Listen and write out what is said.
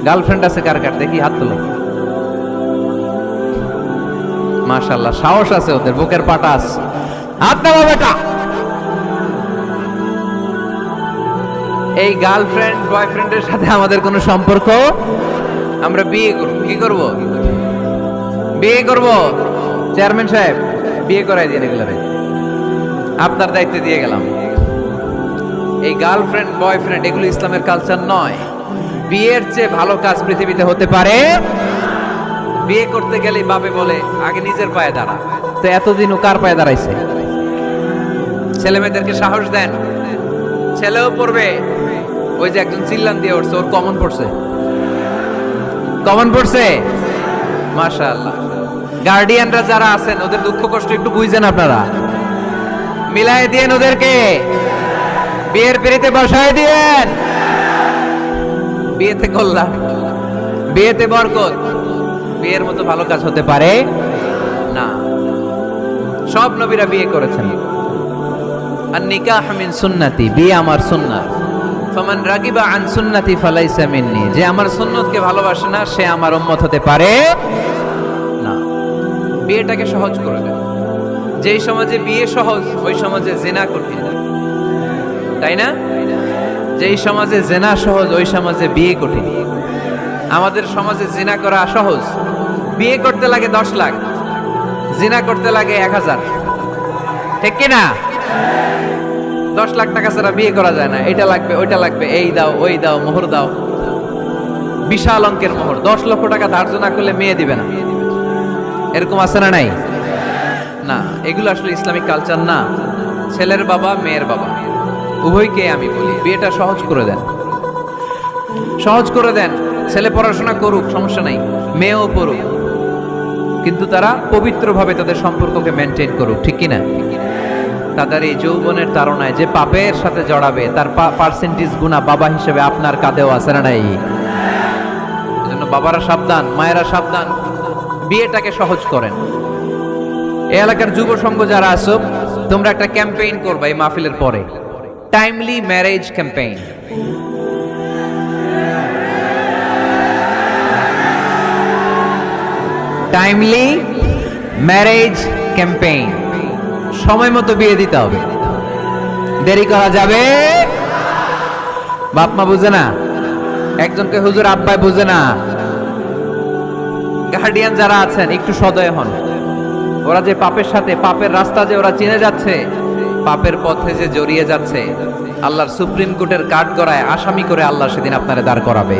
Girlfriend আছে কার কার দেখি হাত তোলো। মাশাআল্লাহ, সাহস আছে ওদের, বুকের পাটা আছে। হাত দাও বেটা। এই গার্লফ্রেন্ড বয়ফ্রেন্ডের সাথে আমাদের কোনো সম্পর্ক, আমরা বিয়ে করব। কি করব? বিয়ে করব। চেয়ারম্যান সাহেব বিয়ে করাই দিয়ে এগুলো আপনার দায়িত্ব দিয়ে গেলাম। এই গার্লফ্রেন্ড বয়ফ্রেন্ড এগুলো ইসলামের কালচার নয়। বিয়ের চেয়ে ভালো কাজ পৃথিবীতে হতে পারে। বিয়ে করতে গেলে বাপে বলে আগে নিজের পায়ে দাঁড়া। তো এতদিন ও কার পায়ে দাঁড়াইছে? ছেলে মেয়েদেরকে সাহস দেন, ছেলেও পড়বে। ওই যে একজন চিল্লান দিয়ে উঠছে, ওর কমন পড়ছে, কমন পড়ছে। মাশাআল্লাহ। গার্ডিয়ানরা যারা আছেন ওদের দুঃখ কষ্ট একটু বুঝছেন আপনারা, মিলাই দিয়েন ওদেরকে, বিয়ের পিড়িতে বসায় দিয়েন। বিয়েতে কল্যাণ, বিয়েতে বরকত। বিয়ের মতো ভালো কাজ হতে পারে না। সব নবীরা বিয়ে করেছেন। আর নিকাহ মিন সুন্নতি, বিয়ে আমার সুন্নাত। ফামান রাগিবা আন সুন্নতি ফালাইসা মিন্নি, যে আমার সুন্নতকে ভালোবাসে না সে আমার উম্মত হতে পারে না। বিয়েটাকে সহজ করে দেন। যেই সমাজে বিয়ে সহজ ওই সমাজে জিনা কঠিন, তাই না? যেই সমাজে জিনা সহজ ওই সমাজে বিয়ে কঠিন। আমাদের সমাজে জিনা করা সহজ, বিয়ে করতে লাগে 10 লাখ, জিনা করতে লাগে 1000। ঠিক কি না? 10 লাখ টাকা ছাড়া বিয়ে করা যায় না। এটা লাগবে, ওইটা লাগবে, এই দাও, ওই দাও, মোহর দাও, বিশাল অঙ্কের মোহর। 10 লক্ষ টাকা ধার্য না করলে মেয়ে দিবে না। এরকম আছে না নাই? না, এগুলো আসলে ইসলামিক কালচার না। ছেলের বাবা মেয়ের বাবা উভয়কে আমি বলি বিয়েটা সহজ করে দেন, সহজ করে দেন। ছেলে পড়াশোনা করুক, সমস্যা নাই, মেয়েও পড়ুক, কিন্তু তারা পবিত্রভাবে তাদের সম্পর্ককে মেনটেন করুক। ঠিক কিনা? তাদের এই যৌবনের তাড়নায় যে পাপের সাথে জড়াবে তার পার্সেন্টেজ গুণা বাবা হিসেবে আপনার কাঁধেও আছে না নাই? এজন্য বাবারা সাবধান, মায়েরা সাবধান, বিয়েটাকে সহজ করেন। এই এলাকার যুব সংঘ যারা আছো, তোমরা একটা ক্যাম্পেইন করবা এই মাহফিলের পরে, timely marriage campaign. Timely marriage campaign. সময় মতো বিয়ে দিতে হবে, দেরি করা যাবে। বাপ মা বুঝে না, একজনকে হুজুর আব্বাই বুঝে না। গার্ডিয়ান যারা আছেন একটু সদয় হন। ওরা যে পাপের সাথে, পাপের রাস্তা যে ওরা চিনে যাচ্ছে, পাপের পথে যে জড়িয়ে যাচ্ছে, আল্লাহর সুপ্রিম কোর্টের কাঠগড়ায় আসামি করে আল্লাহ সেদিন আপনারে দাঁড় করাবে।